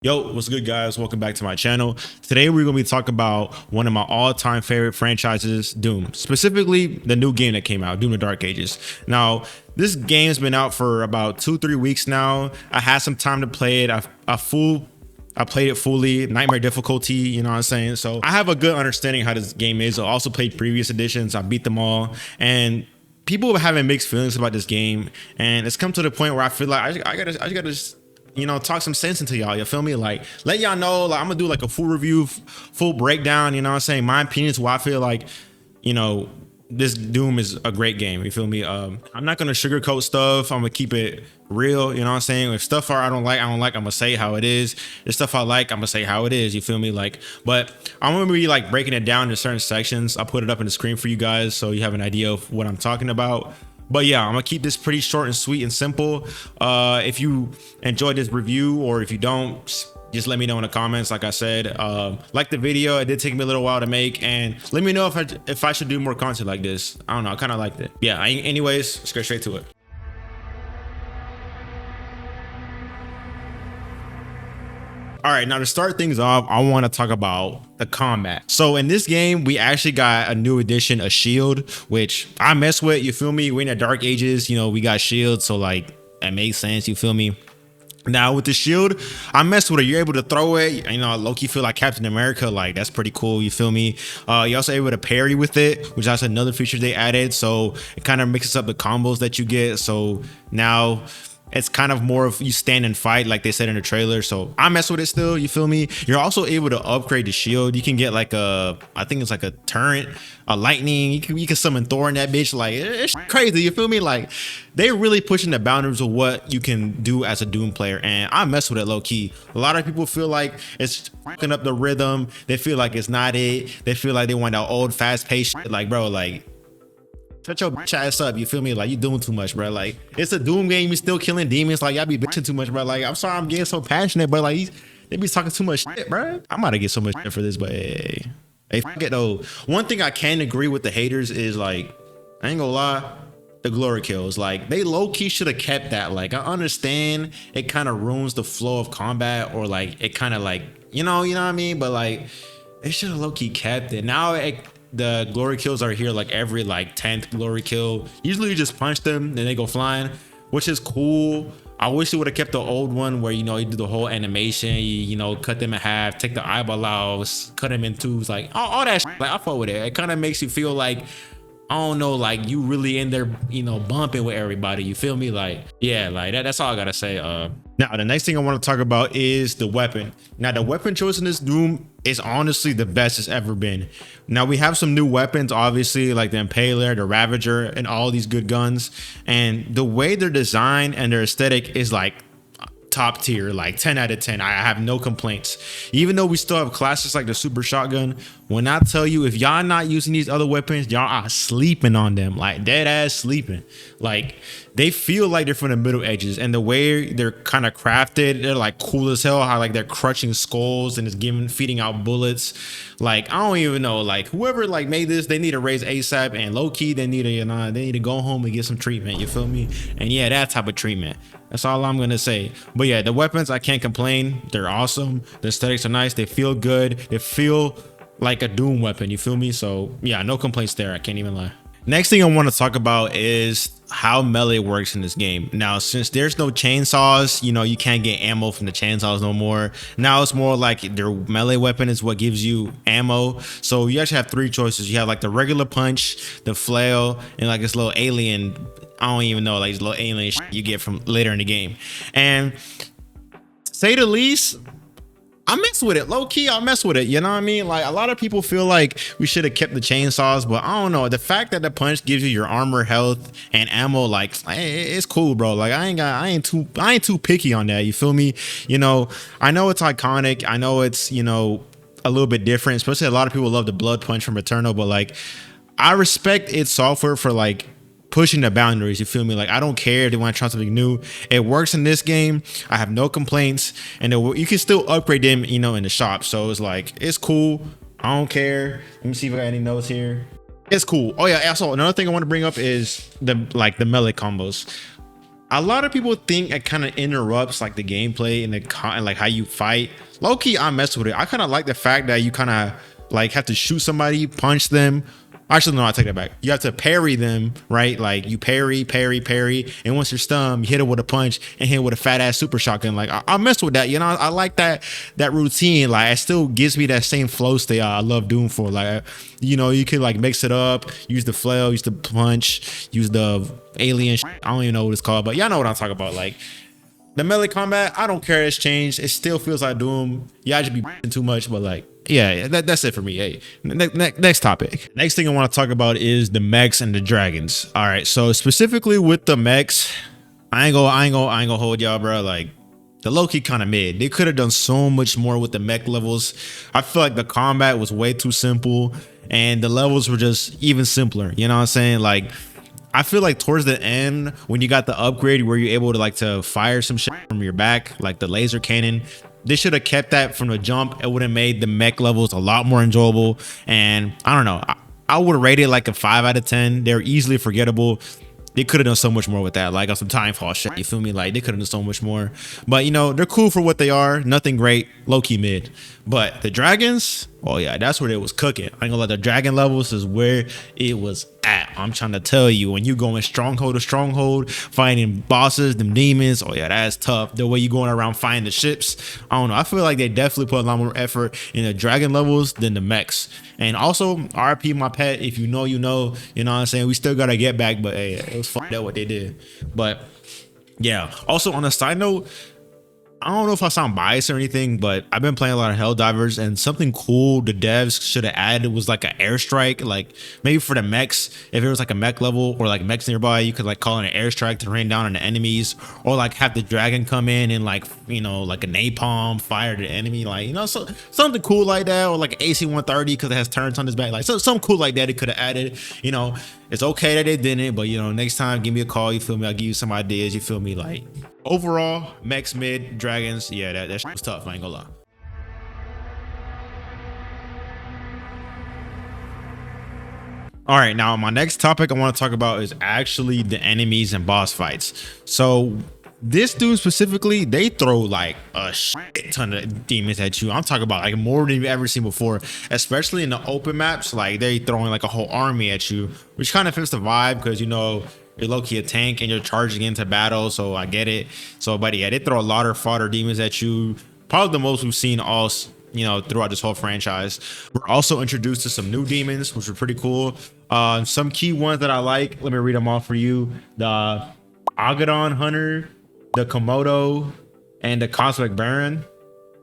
Yo, what's good, guys? Welcome back to my channel. Today we're gonna be talking about one of my all-time favorite franchises, Doom. Specifically, the new game that came out, Doom: The Dark Ages. Now, this game's been out for about 2-3 weeks now. I had some time to play it. I played it fully, nightmare difficulty, you know what I'm saying? So I have a good understanding how this game is. I also played previous editions. I beat them all, and people are having mixed feelings about this game. And it's come to the point where I feel like I gotta talk some sense into y'all. You feel me? Like, let y'all know, like, I'm gonna do like a full review, full breakdown, you know what I'm saying? My opinion is why I feel like, this Doom is a great game. You feel me? I'm not gonna sugarcoat stuff. I'm gonna keep it real, you know what I'm saying? If stuff I don't like, I'm gonna say how it is. If stuff I like, I'm gonna say how it is. You feel me? Like, but I'm gonna be like breaking it down into certain sections. I'll put it up in the screen for you guys so you have an idea of what I'm talking about. But yeah, I'm gonna keep this pretty short and sweet and simple. If you enjoyed this review, or if you don't, just let me know in the comments. Like I said, like the video. It did take me a little while to make, and let me know if I should do more content like this. I don't know, I kind of liked it. Yeah, anyways, let's get straight to it. All right, now to start things off, I want to talk about the combat. So in this game, we actually got a new addition, a shield, which I mess with. You feel me? We're in the Dark Ages, we got shields, so like that makes sense. You feel me? Now with the shield, I mess with it. You're able to throw it. Low-key feel like Captain America. Like, that's pretty cool. You feel me? You're also able to parry with it, which that's another feature they added. So it kind of mixes up the combos that you get. So now it's kind of more of you stand and fight, like they said in the trailer. So I mess with it still. You feel me? You're also able to upgrade the shield. You can get like I think it's like a turret, a lightning. You can summon Thor in that bitch. Like, it's crazy. You feel me? Like, they're really pushing the boundaries of what you can do as a Doom player, and I mess with it low key. A lot of people feel like it's fucking up the rhythm. They feel like it's not it. They feel like they want that old fast paced shit. Like, bro, like, shut your bitch ass up. You feel me? Like, you doing too much, bro. Like, it's a Doom game. You still killing demons. Like, y'all be bitching too much, bro. Like, I'm sorry I'm getting so passionate, but like, they be talking too much shit, bro. I'm about to get so much shit for this, but hey, fuck it though. One thing I can agree with the haters is, like, I ain't gonna lie, the glory kills. Like, they low-key should have kept that. Like, I understand it kind of ruins the flow of combat, or like it kind of like, you know what I mean? But like, they should have low-key kept it. Now the glory kills are here like every like 10th glory kill. Usually you just punch them, then they go flying, which is cool. I wish they would have kept the old one where, you do the whole animation, you cut them in half, take the eyeball out, cut them in twos, like all that shit. Like, I fuck with it. It kind of makes you feel like, I don't know, like you really in there, bumping with everybody. You feel me? Like, yeah, like that's all I gotta say. Now the next thing I want to talk about is the weapon. Now the weapon choice in this Doom is honestly the best it's ever been. Now we have some new weapons, obviously, like the Impaler, the Ravager, and all these good guns. And the way they're designed and their aesthetic is like top tier, like 10 out of 10. I have no complaints. Even though we still have classes like the super shotgun, when I tell you, if y'all not using these other weapons, y'all are sleeping on them, like dead ass sleeping. Like, they feel like they're from the Middle Ages, and the way they're kind of crafted, they're like cool as hell. How like they're crushing skulls and it's feeding out bullets. Like, I don't even know, like whoever like made this, they need to raise ASAP, and low key they need to they need to go home and get some treatment. You feel me? And yeah, that type of treatment. That's all I'm gonna say. But yeah, the weapons, I can't complain. They're awesome. The aesthetics are nice. They feel good. They feel like a Doom weapon. You feel me? So yeah, no complaints there. I can't even lie. Next thing I want to talk about is how melee works in this game. Now, since there's no chainsaws, you can't get ammo from the chainsaws no more. Now it's more like their melee weapon is what gives you ammo. So you actually have three choices. You have like the regular punch, the flail, and like this little alien, I don't even know, like this little alien shit you get from later in the game. And say the least, I mess with it. Low key, I mess with it. You know what I mean? Like, a lot of people feel like we should have kept the chainsaws, but I don't know. The fact that the punch gives you your armor, health, and ammo, like, it's cool, bro. Like, I ain't too picky on that. You feel me? I know it's iconic. I know it's, a little bit different. Especially a lot of people love the blood punch from Eternal, but like, I respect its software for like pushing the boundaries. You feel me? Like, I don't care if they want to try something new. It works in this game. I have no complaints, and you can still upgrade them, in the shop. So it's like, it's cool. I don't care. Let me see if I got any notes here. It's cool. Oh yeah. Also, another thing I want to bring up is the melee combos. A lot of people think it kind of interrupts like the gameplay and and like how you fight. Low key, I mess with it. I kind of like the fact that you kind of like have to shoot somebody, punch them. Actually, no, I take that back. You have to parry them, right? Like you parry, parry, parry, and once you're stunned, you hit it with a punch and hit it with a fat ass super shotgun. Like I mess with that, you know. I like that routine. Like it still gives me that same flow state I love Doom for. Like you know, you can like mix it up, use the flail, use the punch, use the alien. I don't even know what it's called, but y'all know what I'm talking about. Like the melee combat, I don't care. It's changed. It still feels like Doom. Yeah, I just be too much, but like, yeah, that's it for me. Hey, next topic. Next thing I want to talk about is the mechs and the dragons. All right, so specifically with the mechs, I ain't gonna hold y'all, bro. Like the low-key kind of mid. They could have done so much more with the mech levels. I feel like the combat was way too simple, and the levels were just even simpler. You know what I'm saying? Like, I feel like towards the end, when you got the upgrade where you're able to like to fire some shit from your back, like the laser cannon, they should have kept that from the jump. It would have made the mech levels a lot more enjoyable. And I don't know, I would rate it like a 5 out of 10. They're easily forgettable. They could have done so much more with that, like on some Timefall shit. You feel me? Like they could have done so much more. But you know, they're cool for what they are. Nothing great, low key mid. But the dragons, oh yeah, that's where it was cooking. I ain't gonna let the dragon levels is where it was at. I'm trying to tell you, when you going stronghold to stronghold, fighting bosses, them demons, oh yeah, that's tough. The way you going around fighting the ships, I don't know. I feel like they definitely put a lot more effort in the dragon levels than the mechs. And also, RP my pet. If you know, you know. You know what I'm saying? We still gotta get back, but hey, it was fucked up what they did. But yeah. Also on a side note, I don't know if I sound biased or anything, but I've been playing a lot of Helldivers, and something cool the devs should have added was like an airstrike. Like maybe for the mechs, if it was like a mech level or like mechs nearby, you could like call in an airstrike to rain down on the enemies, or like have the dragon come in and like, you know, like a napalm fire the enemy, like, you know, so something cool like that, or like AC-130 because it has turrets on his back, like something cool like that. It could have added, you know. It's okay that they didn't, but you know, next time give me a call, you feel me? I'll give you some ideas, you feel me? Like overall, mechs, mid, dragons, yeah, that shit was tough, I ain't gonna lie. All right, now my next topic I want to talk about is actually the enemies and boss fights. So this dude specifically, they throw like a shit ton of demons at you. I'm talking about like more than you've ever seen before, especially in the open maps. Like they throwing like a whole army at you, which kind of fits the vibe because, you know, you're low-key a tank and you're charging into battle, so I get it. So, but yeah, they throw a lot of fodder demons at you. Probably the most we've seen all, you know, throughout this whole franchise. We're also introduced to some new demons, which are pretty cool. Some key ones that I like. Let me read them off for you. The Agadon Hunter, the Komodo, and the Cosmic Baron.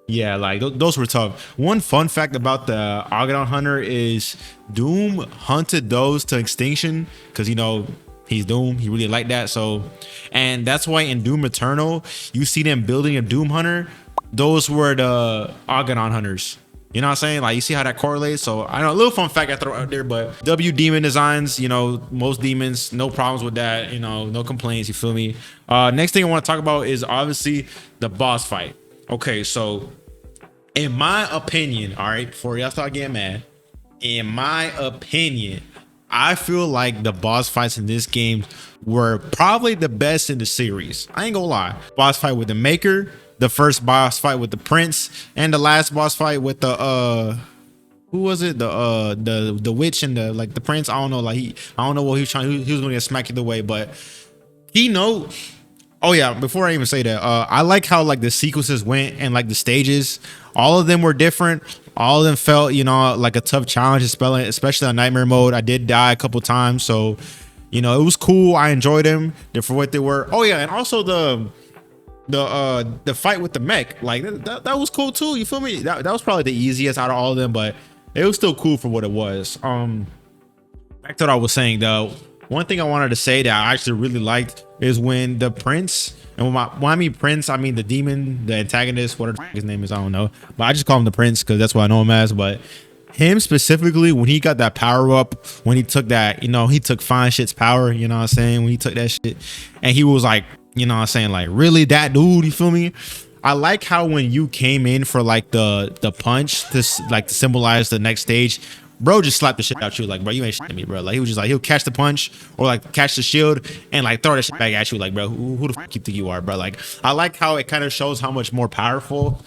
Yeah, like those were tough. One fun fact about the Agadon Hunter is Doom hunted those to extinction because, you know, he's Doom. He really liked that. So, and that's why in Doom Eternal, you see them building a Doom Hunter. Those were the Agadon Hunters. You know what I'm saying? Like, you see how that correlates? So I know a little fun fact I throw out there, but W demon designs, you know, most demons, no problems with that, you know, no complaints, you feel me? Next thing I want to talk about is obviously the boss fight. Okay, so in my opinion, all right, before y'all start getting mad, in my opinion, I feel like the boss fights in this game were probably the best in the series. I ain't gonna lie. Boss fight with the Maker, the first boss fight with the Prince, and the last boss fight with the who was it? The witch and the like the Prince. I don't know. Like I don't know what he was trying. He was gonna get smacked either way, but he know. Oh yeah, before I even say that, I like how like the sequences went and like the stages, all of them were different. All of them felt, you know, like a tough challenge, especially on nightmare mode. I did die a couple times, so you know, it was cool. I enjoyed them. They're for what they were. Oh yeah, and also the fight with the mech, like that was cool too. You feel me? That was probably the easiest out of all of them, but it was still cool for what it was. Back to what I was saying though. One thing I wanted to say that I actually really liked is when the Prince, and when I mean Prince, I mean the demon, the antagonist, whatever his name is, I don't know, but I just call him the Prince because that's what I know him as. But him specifically, when he got that power up, when he took that, you know, he took Fine Shit's power, you know what I'm saying, when he took that shit, and he was like, you know what I'm saying, like, really, that dude, you feel me? I like how when you came in for like the punch, this like to symbolize the next stage, bro just slapped the shit out you. Like, bro, you ain't shit at me, bro. Like, he was just like, he'll catch the punch or like catch the shield and like throw that shit back at you. Like, bro, who the fuck you think you are, bro? Like, I like how it kind of shows how much more powerful.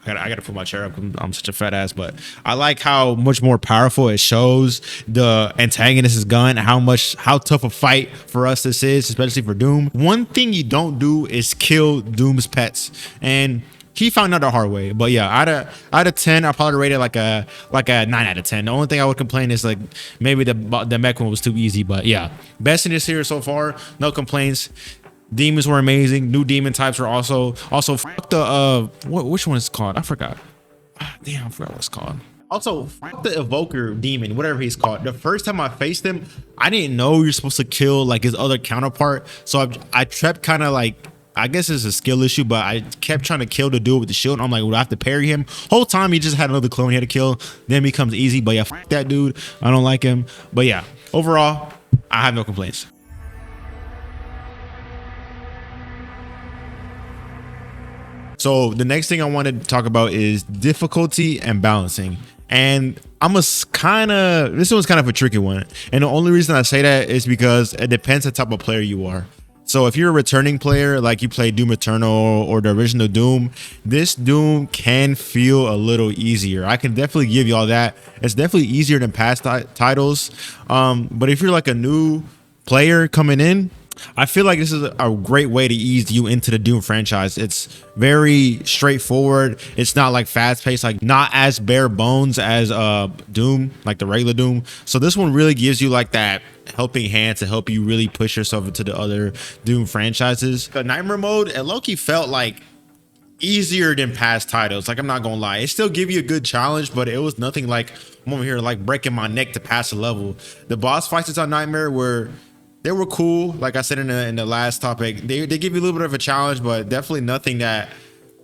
I gotta put my chair up. I'm such a fat ass, but I like how much more powerful it shows the antagonist's gun, how tough a fight for us this is, especially for Doom. One thing you don't do is kill Doom's pets, and he found out the hard way. But yeah, out of 10, I probably rate it like a 9 out of 10. The only thing I would complain is like maybe the mech one was too easy, but yeah, best in this series so far, no complaints. Demons were amazing. New demon types were also fuck the which one is it called? I forgot. Damn, I forgot what it's called. Also, fuck the evoker demon, whatever he's called. The first time I faced him, I didn't know you're supposed to kill like his other counterpart. So I kept kind of like, I guess it's a skill issue, but I kept trying to kill the dude with the shield. I'm like, would I have to parry him? Whole time he just had another clone he had to kill. Then it becomes easy. But yeah, fuck that dude. I don't like him. But yeah, overall, I have no complaints. So the next thing I wanted to talk about is difficulty and balancing. And this one's kind of a tricky one. And the only reason I say that is because it depends the type of player you are. So if you're a returning player, like you play Doom Eternal or the original Doom, this Doom can feel a little easier. I can definitely give you all that. It's definitely easier than past titles. But if you're like a new player coming in, I feel like this is a great way to ease you into the Doom franchise. It's very straightforward. It's not like fast paced, like not as bare bones as Doom, like the regular Doom. So this one really gives you like that helping hand to help you really push yourself into the other Doom franchises. The Nightmare mode, it low-key felt like easier than past titles. Like, I'm not gonna lie, it still give you a good challenge, but it was nothing like I'm over here like breaking my neck to pass a level. The boss fights on Nightmare were cool. Like I said in the last topic, they give you a little bit of a challenge, but definitely nothing that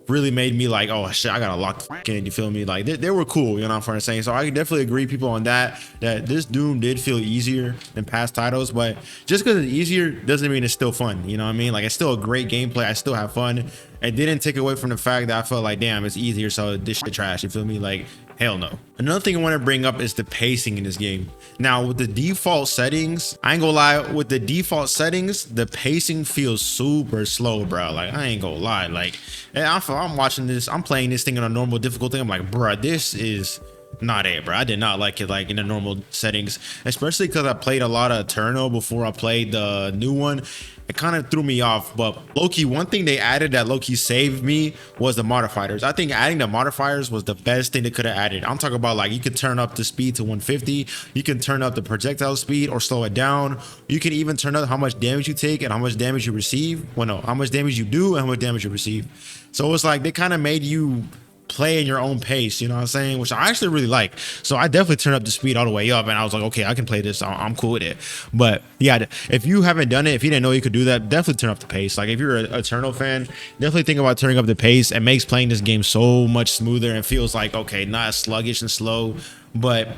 really made me like, oh shit, I gotta lock the in. You feel me? Like they were cool, you know what I'm saying? So I can definitely agree people on that this Doom did feel easier than past titles, but just because it's easier doesn't mean it's still fun. You know what I mean? Like, it's still a great gameplay. I still have fun. It didn't take away from the fact that I felt like, damn, it's easier, so this shit trash. You feel me? Like, hell no. Another thing I want to bring up is the pacing in this game. Now, with the default settings, I ain't gonna lie, with the default settings, the pacing feels super slow, bro. Like, I ain't gonna lie. Like, I'm watching this, I'm playing this thing on a normal difficulty. I'm like, bro, this is not it, bro. I did not like it like in the normal settings, especially because I played a lot of Eternal before I played the new one. It kind of threw me off. But low-key, one thing they added that low-key saved me was the modifiers. I think adding the modifiers was the best thing they could have added. I'm talking about, like, you could turn up the speed to 150, you can turn up the projectile speed or slow it down, you can even turn up how much damage you take and how much damage you receive. Well, no, how much damage you do and how much damage you receive. So it's like they kind of made you play in your own pace, you know what I'm saying, which I actually really like. So I definitely turned up the speed all the way up, and I was like, okay, I can play this. I'm cool with it. But yeah, if you haven't done it, if you didn't know you could do that, definitely turn up the pace. Like, if you're an Eternal fan, definitely think about turning up the pace. It makes playing this game so much smoother and feels like, okay, not as sluggish and slow. But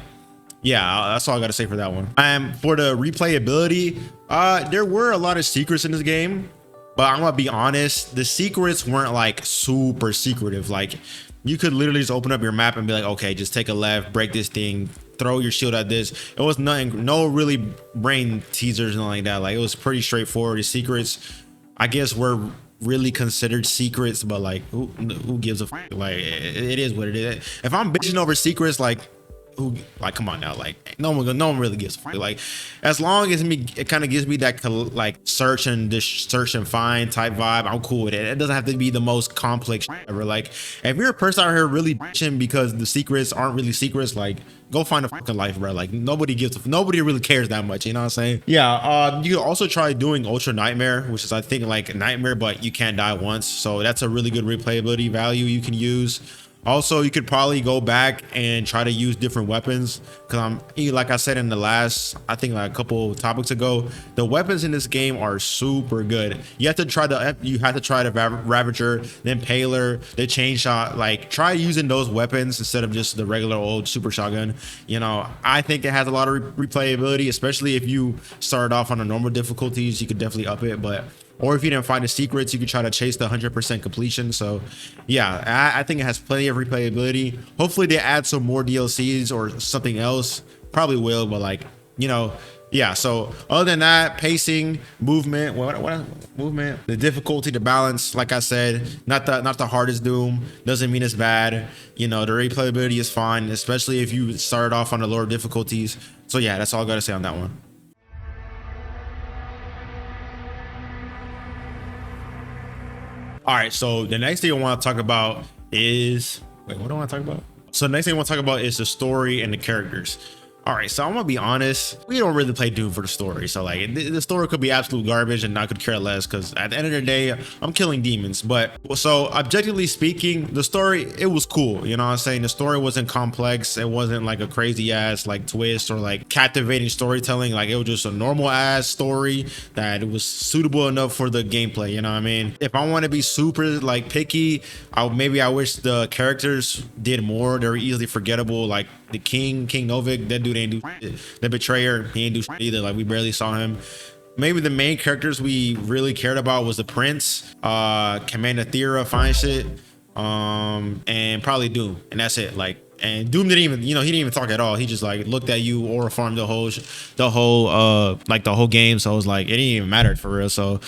yeah, that's all I gotta say for that one. For the replayability, there were a lot of secrets in this game, but I'm gonna be honest, the secrets weren't like super secretive. Like, you could literally just open up your map and be like, okay, just take a left, break this thing, throw your shield at this. It was nothing, no really brain teasers and like that. Like, it was pretty straightforward. The secrets, I guess, were really considered secrets, but like, who gives a fuck? Like, it is what it is. If I'm bitching over secrets, like, like, come on now, like, no one really gives a fuck. Like, as long as it kind of gives me that like search and find type vibe, I'm cool with it. It doesn't have to be the most complex ever. Like, if you're a person out here really bitching because the secrets aren't really secrets, like, go find a fucking life, bro. Like, nobody really cares that much, you know what I'm saying? Yeah. You can also try doing Ultra Nightmare, which is, I think, like Nightmare, but you can't die once. So that's a really good replayability value you can use. Also, you could probably go back and try to use different weapons, because like I said in the last, I think like a couple topics ago, the weapons in this game are super good. You have to try the Ravager, then Paler, the Chain Shot. Like, try using those weapons instead of just the regular old super shotgun. You know, I think it has a lot of replayability, especially if you started off on the normal difficulties. You could definitely up it, but or if you didn't find the secrets, you could try to chase the 100% completion. So yeah, I think it has plenty of replayability. Hopefully they add some more DLCs or something else. Probably will, but like, you know, yeah. So other than that, pacing, movement, what movement, the difficulty, the balance, like I said, not the hardest Doom. Doesn't mean it's bad. You know, the replayability is fine, especially if you started off on the lower difficulties. So yeah, that's all I gotta say on that one. All right, so the next thing I want to talk about is, wait, what do I want to talk about? So the next thing I want to talk about is the story and the characters. All right, so I'm gonna be honest, we don't really play Doom for the story. So like the story could be absolute garbage and I could care less, because at the end of the day, I'm killing demons. But so objectively speaking, the story, it was cool. You know what I'm saying? The story wasn't complex. It wasn't like a crazy ass like twist or like captivating storytelling. Like it was just a normal ass story that it was suitable enough for the gameplay. You know what I mean? If I want to be super like picky, I wish the characters did more. They were easily forgettable. Like the King Novik, that dude ain't do shit. The Betrayer, he ain't do shit either. Like we barely saw him. Maybe the main characters we really cared about was the Prince, Commander Thera, fine shit, and probably Doom, and that's it. Like, and Doom didn't even, you know, he didn't even talk at all. He just like looked at you, aura farmed the whole game. So it was like it didn't even matter for real. So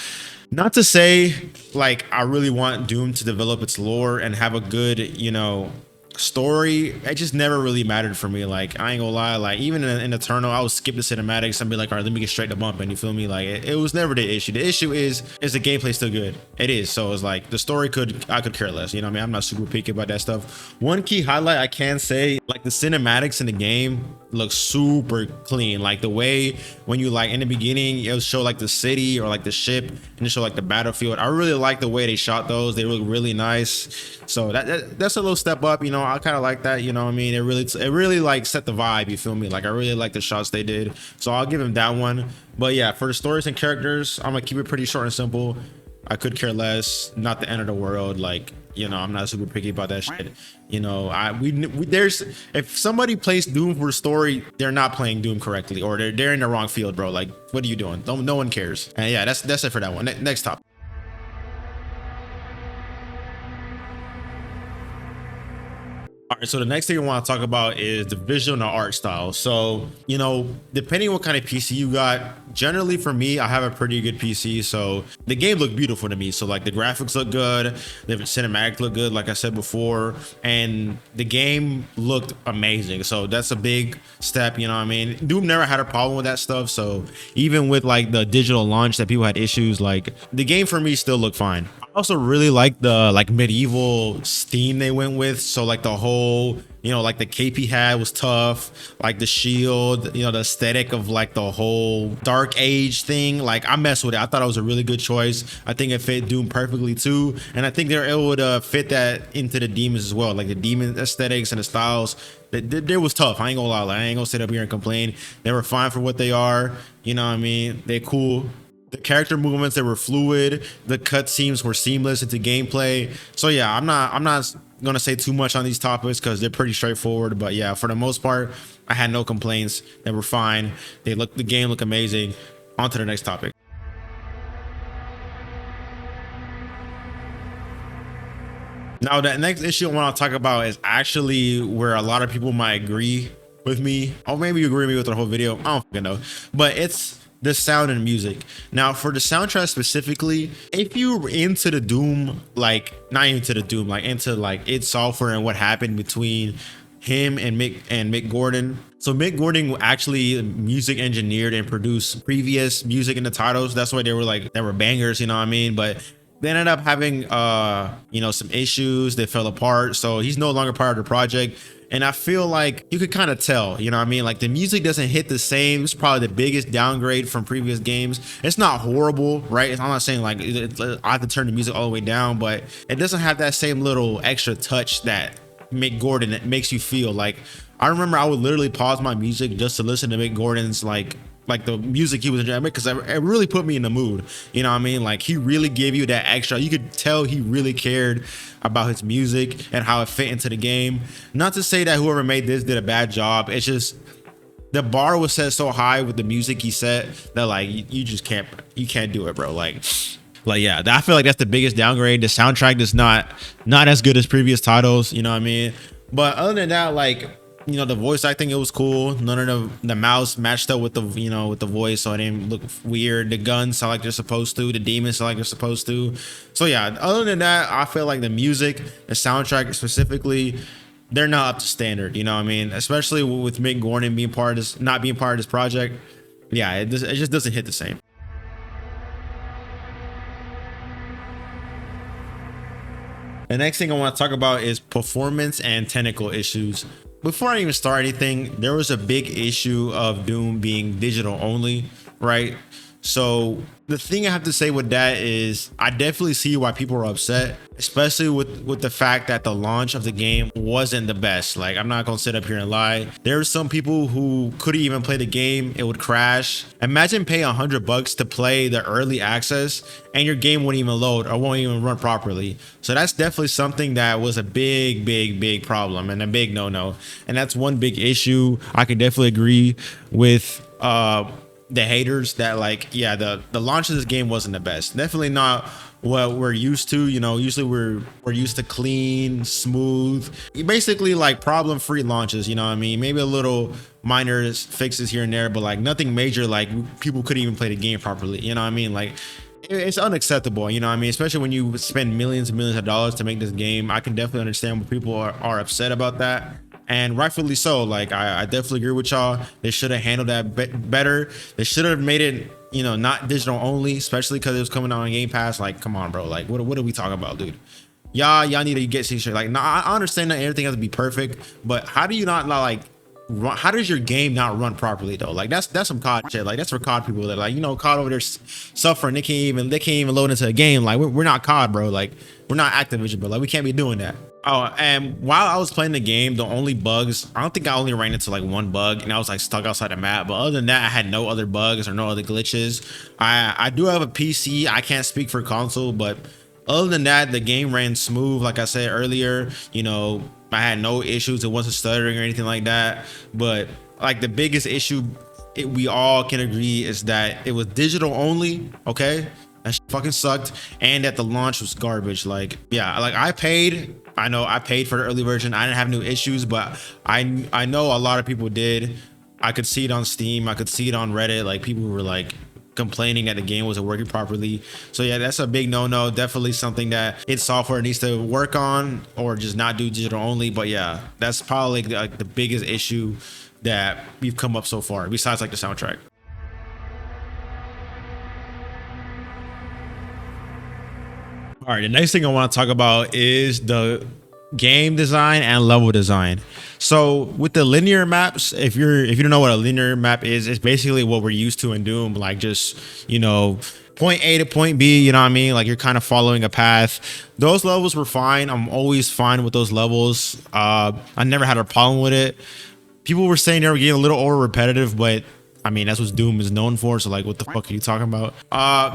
not to say like I really want Doom to develop its lore and have a good, you know, story. It just never really mattered for me. Like I ain't gonna lie, like even in Eternal, I would skip the cinematics and be like, all right, let me get straight to bumping. You feel me? Like it was never the issue. The issue is the gameplay still good? It is. So it's like the story I could care less. You know what I mean? I'm not super picky about that stuff. One key highlight I can say, like the cinematics in the game look super clean. Like the way when you like in the beginning, it'll show like the city or like the ship and it show like the battlefield. I really like the way they shot those. They look really nice. So that's a little step up, you know. I kind of like that, you know what I mean? It really like set the vibe, you feel me? Like I really like the shots they did. So I'll give him that one. But yeah, for the stories and characters, I'm gonna keep it pretty short and simple. I could care less, not the end of the world. Like, you know, I'm not super picky about that shit. You know, there's, if somebody plays Doom for story, they're not playing Doom correctly, or they're in the wrong field, bro. Like, what are you doing? No one cares. And yeah, that's it for that one. Next topic. All right, so the next thing I want to talk about is the visual and the art style. So, you know, depending on what kind of PC you got, generally for me, I have a pretty good PC. So the game looked beautiful to me. So like the graphics look good, the cinematic look good, like I said before, and the game looked amazing. So that's a big step, you know what I mean? Doom never had a problem with that stuff. So even with like the digital launch that people had issues, like the game for me still looked fine. I also really like the like medieval theme they went with. So like the whole, you know, like the cape he had was tough, like the shield, you know, the aesthetic of like the whole dark age thing. Like I messed with it. I thought it was a really good choice. I think it fit Doom perfectly too. And I think they're able to fit that into the demons as well. Like the demon aesthetics and the styles. They was tough. I ain't gonna lie. Like, I ain't gonna sit up here and complain. They were fine for what they are. You know what I mean? They're cool. The character movements, they were fluid. The cutscenes were seamless into gameplay. So yeah, I'm not gonna say too much on these topics because they're pretty straightforward. But yeah, for the most part, I had no complaints. They were fine. The game looked amazing. On to the next topic. Now, that next issue I want to talk about is actually where a lot of people might agree with me, or maybe you agree with me with the whole video. I don't fucking know, but it's the sound and music. Now, for the soundtrack specifically, if you're into the Doom, like not into the Doom, like into like id Software and what happened between him and Mick Gordon. So Mick Gordon actually music engineered and produced previous music in the titles. That's why they were bangers, you know what I mean? But they ended up having you know, some issues. They fell apart. So he's no longer part of the project. And I feel like you could kind of tell, you know what I mean? Like the music doesn't hit the same. It's probably the biggest downgrade from previous games. It's not horrible, right? I'm not saying like I have to turn the music all the way down, but it doesn't have that same little extra touch that Mick Gordon that makes you feel. Like I remember I would literally pause my music just to listen to Mick Gordon's like the music he was enjoying, because it really put me in the mood. You know what I mean? Like he really gave you that extra. You could tell he really cared about his music and how it fit into the game. Not to say that whoever made this did a bad job. It's just the bar was set so high with the music he set that like you just can't do it, bro. Like Like, yeah, I feel like that's the biggest downgrade. The soundtrack is not as good as previous titles, you know what I mean? But other than that, like, you know, the voice acting, it was cool. None of the mouse matched up with the, you know, with the voice, so it didn't look weird. The guns sound like they're supposed to. The demons sound like they're supposed to. So yeah, other than that, I feel like the music, the soundtrack specifically, they're not up to standard. You know what I mean? Especially with Mick Gordon being part of this, not being part of this project. Yeah, it just doesn't hit the same. The next thing I want to talk about is performance and technical issues. Before I even start anything, there was a big issue of Doom being digital only, right? So the thing I have to say with that is I definitely see why people are upset, especially with the fact that the launch of the game wasn't the best. Like, I'm not gonna sit up here and lie. There were some people who couldn't even play the game. It would crash. Imagine paying $100 to play the early access and your game won't even load or won't even run properly. So that's definitely something that was a big problem and a big no. And that's one big issue. I can definitely agree with the haters that, like, yeah, the launch of this game wasn't the best. Definitely not what we're used to. You know, usually we're used to clean, smooth, basically like problem-free launches, you know what I mean? Maybe a little minor fixes here and there, but like nothing major, like people couldn't even play the game properly, you know what I mean? Like, it's unacceptable, you know what I mean? Especially when you spend millions and millions of dollars to make this game. I can definitely understand when people are upset about that, and rightfully so. Like, I definitely agree with y'all. They should have handled that better. They should have made it, you know, not digital only, especially because it was coming out on Game Pass. Like, come on, bro. Like, what are we talking about, dude? Y'all need to get shit. Like, nah, I understand that everything has to be perfect, but how do you not like? How does your game not run properly though? Like, that's some COD shit. Like, that's for COD people that, like, you know, COD over there suffering. They can't even load into a game. Like, we're not COD, bro. Like, we're not Activision, bro. Like, we can't be doing that. Oh, and while I was playing the game, the only bugs, I don't think I only ran into like one bug, and I was like stuck outside the map. But other than that, I had no other bugs or no other glitches. I do have a PC. I can't speak for console, but other than that, the game ran smooth. Like I said earlier, you know, I had no issues. It wasn't stuttering or anything like that. But like, the biggest issue, we all can agree, is that it was digital only. Okay, that shit fucking sucked, and that the launch was garbage. Like, yeah, like I paid for the early version. I didn't have no issues, but I know a lot of people did. I could see it on Steam. I could see it on Reddit. Like, people were like complaining that the game wasn't working properly. So yeah, that's a big no. Definitely something that its software needs to work on, or just not do digital only. But yeah, that's probably like the biggest issue that we've come up so far, besides like the soundtrack. All right, the next thing I want to talk about is the game design and level design. So with the linear maps, if you don't know what a linear map is, it's basically what we're used to in Doom, like just, you know, point A to point B, you know what I mean? Like, you're kind of following a path. Those levels were fine. I'm always fine with those levels. I never had a problem with it. People were saying they were getting a little over repetitive, but I mean, that's what Doom is known for. So like, what the fuck are you talking about?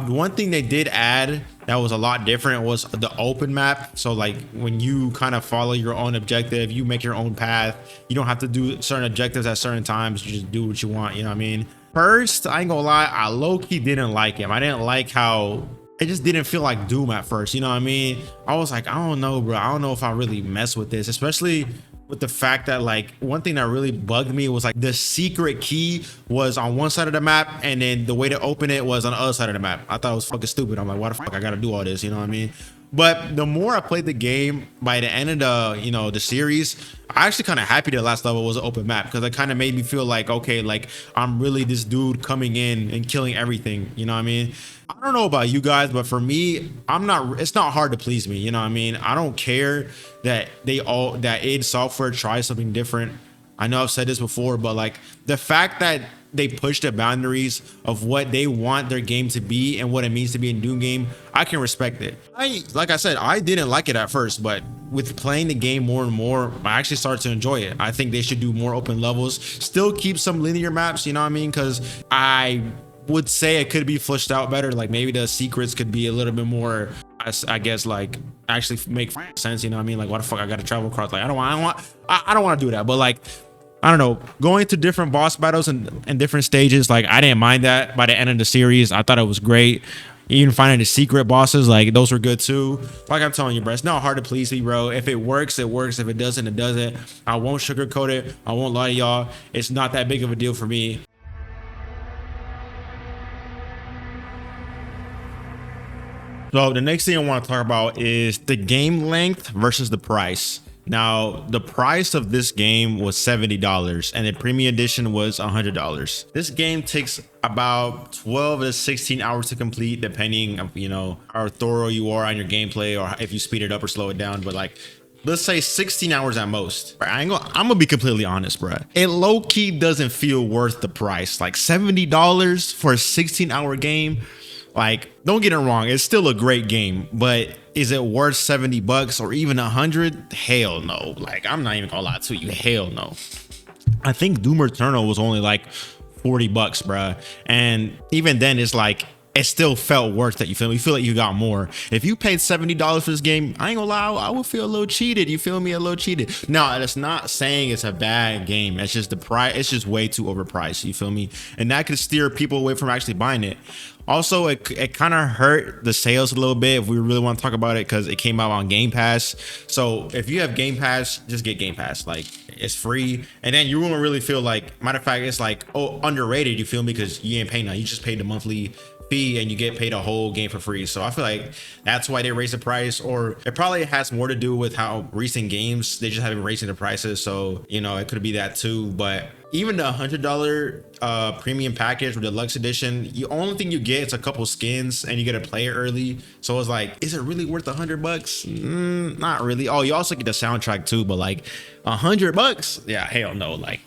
One thing they did add that was a lot different was the open map. So like, when you kind of follow your own objective, you make your own path. You don't have to do certain objectives at certain times. You just do what you want. You know what I mean? First, I ain't gonna lie, I low-key didn't like him. I didn't like how it just didn't feel like Doom at first. You know what I mean? I was like, I don't know, bro. I don't know if I really mess with this, especially with the fact that, like, one thing that really bugged me was like the secret key was on one side of the map, and then the way to open it was on the other side of the map. I thought it was fucking stupid. I'm like, why the fuck I gotta do all this? You know what I mean? But the more I played the game, by the end of the, you know, the series, I actually kind of happy the last level was an open map, because it kind of made me feel like, okay, like I'm really this dude coming in and killing everything. You know what I mean? I don't know about you guys, but for me, it's not hard to please me. You know what I mean? I don't care that that id Software tries something different. I know I've said this before, but like, the fact that they push the boundaries of what they want their game to be and what it means to be a Doom game, I can respect it. Like I said, I didn't like it at first, but with playing the game more and more, I actually started to enjoy it. I think they should do more open levels, still keep some linear maps, you know what I mean? Because I would say it could be fleshed out better. Like, maybe the secrets could be a little bit more, I guess, like, actually make sense, you know what I mean? Like, why the fuck I gotta travel across? Like, I don't want to do that. But like, I don't know, going to different boss battles and different stages, like, I didn't mind that by the end of the series. I thought it was great. Even finding the secret bosses, like those were good too. Like I'm telling you, bro, it's not hard to please me, bro. If it works, it works. If it doesn't, it doesn't. I won't sugarcoat it. I won't lie to y'all. It's not that big of a deal for me. So the next thing I want to talk about is the game length versus the price. Now, the price of this game was $70 and the premium edition was $100. This game takes about 12 to 16 hours to complete, depending on, you know, how thorough you are on your gameplay or if you speed it up or slow it down. But like, let's say 16 hours at most. I'm gonna be completely honest, bro. It low key doesn't feel worth the price. Like $70 for a 16-hour game. Like, don't get it wrong, it's still a great game, but is it worth 70 bucks or even 100? Hell no. Like, I'm not even gonna lie to you, hell no. I think Doom Eternal was only like 40 bucks, bruh. And even then, it's like, it still felt worth it. You feel me? You feel like you got more. If you paid $70 for this game, I ain't gonna lie, I would feel a little cheated. You feel me? A little cheated. No, it's not saying it's a bad game. It's just the price. It's just way too overpriced. You feel me? And that could steer people away from actually buying it. Also, it kind of hurt the sales a little bit if we really want to talk about it, because it came out on Game Pass. So if you have Game Pass, just get Game Pass. Like, it's free, and then you won't really feel like, matter of fact, it's like, oh, underrated. You feel me? Because you ain't paying nothing. You just paid the monthly fee and you get paid a whole game for free. So I feel like that's why they raised the price, or it probably has more to do with how recent games they just haven't raising the prices. So, you know, it could be that too. But even the $100 premium package with the deluxe edition, the only thing you get is a couple skins and you get to play it early. So it's like, is it really worth $100? Not really. Oh, you also get the soundtrack too, but like $100? Yeah, hell no. Like,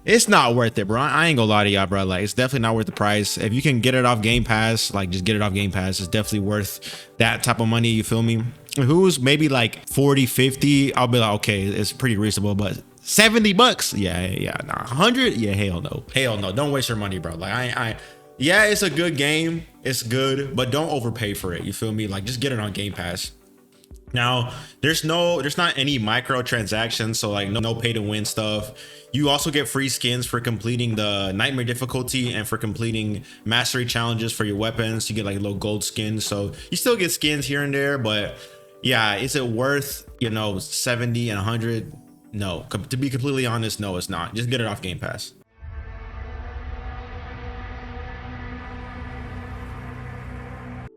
it's not worth it, bro. I ain't gonna lie to y'all, bro. Like, it's definitely not worth the price. If you can get it off Game Pass, like, just get it off Game Pass. It's definitely worth that type of money. You feel me? Who's maybe like 40, 50? I'll be like, okay, it's pretty reasonable, but 70 bucks? Yeah, nah. 100? Yeah, hell no. Don't waste your money, bro. Like, yeah, it's a good game. It's good, but don't overpay for it. You feel me? Like, just get it on Game Pass. Now, there's not any microtransactions, so like no pay to win stuff. You also get free skins for completing the nightmare difficulty and for completing mastery challenges for your weapons. You get like little gold skins, so you still get skins here and there. But yeah, is it worth, you know, 70 and 100? No, to be completely honest, no, it's not. Just get it off Game Pass.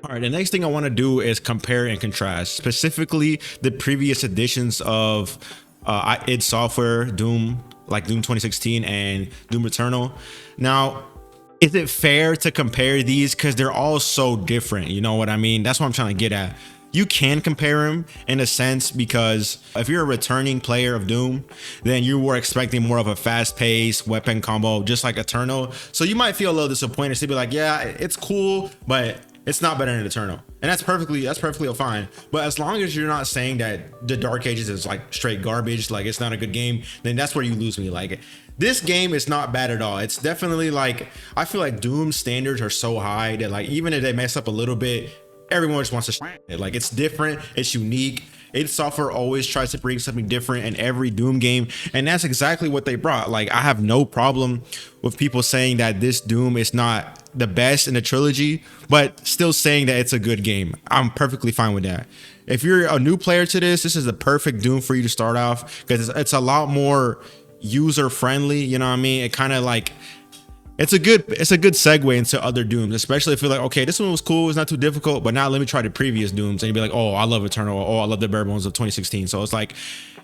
All right, the next thing I want to do is compare and contrast, specifically the previous editions of id Software Doom, like Doom 2016 and Doom Eternal. Now, is it fair to compare these? Because they're all so different. You know what I mean? That's what I'm trying to get at. You can compare them in a sense, because if you're a returning player of Doom, then you were expecting more of a fast-paced weapon combo, just like Eternal. So you might feel a little disappointed to be like, yeah, it's cool, but it's not better than Eternal. And that's perfectly fine. But as long as you're not saying that the Dark Ages is like straight garbage, like it's not a good game, then that's where you lose me. Like, this game is not bad at all. It's definitely like, I feel like Doom standards are so high that like, even if they mess up a little bit, everyone just wants to it. Like, it's different, it's unique. id Software always tries to bring something different in every Doom game, and that's exactly what they brought. Like, I have no problem with people saying that this Doom is not the best in the trilogy, but still saying that it's a good game. I'm perfectly fine with that. If you're a new player to this is the perfect Doom for you to start off, because it's a lot more user friendly. You know what I mean? It kind of like, it's a good segue into other Dooms, especially if you're like, okay, this one was cool, it's not too difficult, but now let me try the previous Dooms, and you'd be like, oh, I love Eternal, or oh, I love the bare bones of 2016. So it's like,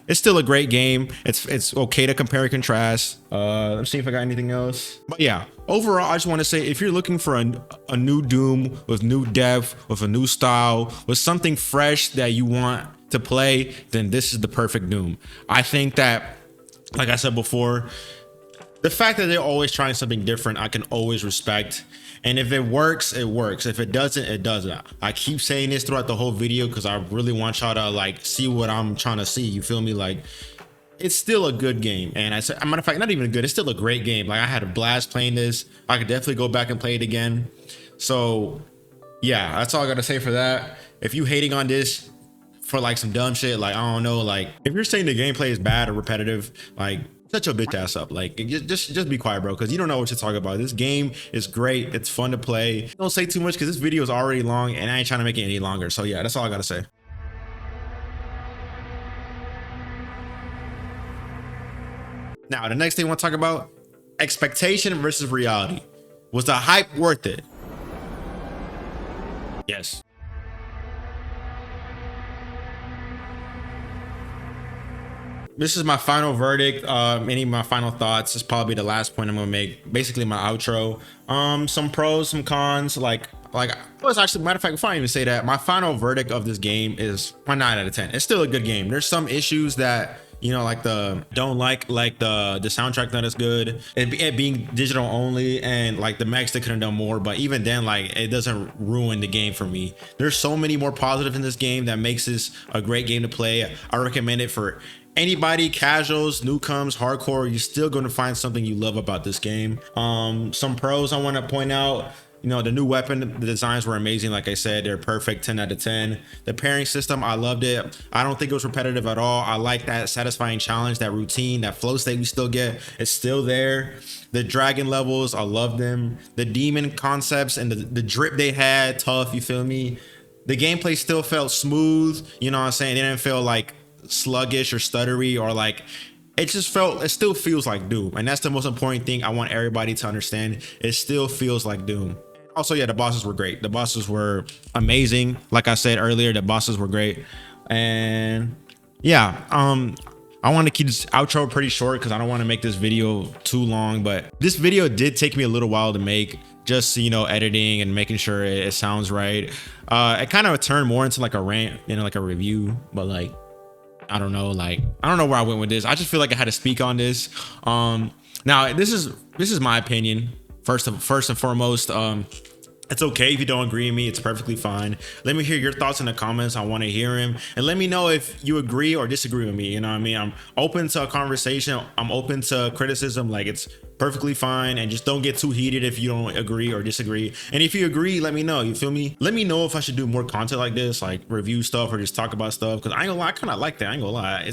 it's still a great game. It's okay to compare and contrast. Let's see if I got anything else. But yeah, overall, I just want to say, if you're looking for a new Doom with new depth, with a new style, with something fresh that you want to play, then this is the perfect Doom. I think that, like I said before, the fact that they're always trying something different, I can always respect. And if it works, it works. If it doesn't, it doesn't. I keep saying this throughout the whole video because I really want y'all to like see what I'm trying to see. You feel me? Like, it's still a good game. And as a matter of fact, not even good, it's still a great game. Like, I had a blast playing this. I could definitely go back and play it again. So yeah, that's all I gotta say for that. If you hating on this, for like some dumb shit. Like, I don't know, like if you're saying the gameplay is bad or repetitive, like shut your bitch ass up. Like just be quiet, bro, because you don't know what you're talking about. This game is great. It's fun to play. Don't say too much because this video is already long and I ain't trying to make it any longer. So yeah, that's all I gotta say. Now, the next thing I want to talk about, expectation versus reality. Was the hype worth it? Yes. This is my final verdict. Any of my final thoughts. This is probably the last point I'm gonna make. Basically my outro. Some pros, some cons. Like well, it's actually, matter of fact, before I even say that, my final verdict of this game is my 9 out of 10. It's still a good game. There's some issues that, you know, like the soundtrack not as good, it being digital only, and like the mechs, they could have done more, but even then, like, it doesn't ruin the game for me. There's so many more positives in this game that makes this a great game to play. I recommend it for anybody, casuals, newcomers, hardcore. You're still going to find something you love about this game. Some pros I want to point out. You know, the new weapon, the designs were amazing. Like I said, they're perfect, 10 out of 10. The pairing system, I loved it. I don't think it was repetitive at all. I like that satisfying challenge, that routine, that flow state we still get. It's still there. The dragon levels, I love them. The demon concepts and the drip they had, tough, you feel me? The gameplay still felt smooth, you know what I'm saying? It didn't feel like sluggish or stuttery, or like, it still feels like Doom. And that's the most important thing I want everybody to understand. It still feels like Doom. Also, yeah, the bosses were great. The bosses were amazing. Like I said earlier, the bosses were great. And yeah, I want to keep this outro pretty short because I don't want to make this video too long, but this video did take me a little while to make, just, you know, editing and making sure it sounds right. It kind of turned more into like a rant, you know, like a review, but like, I don't know where I went with this. I just feel like I had to speak on this. Now this is my opinion. First and foremost, it's okay if you don't agree with me. It's perfectly fine. Let me hear your thoughts in the comments. I want to hear them, and let me know if you agree or disagree with me. You know what I mean? I'm open to a conversation. I'm open to criticism. Like, it's perfectly fine, and just don't get too heated if you don't agree or disagree. And if you agree, let me know. You feel me? Let me know if I should do more content like this, like review stuff or just talk about stuff. Because I ain't gonna lie, I kind of like that. I ain't gonna lie.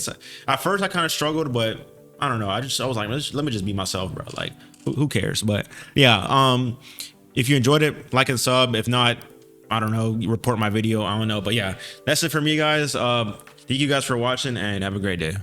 At first I kind of struggled, but I don't know. I was like, let me just be myself, bro. Like, who cares? But yeah, if you enjoyed it, like and sub. If not, I don't know, report my video. I don't know. But yeah, that's it for me, guys. Thank you guys for watching, and have a great day.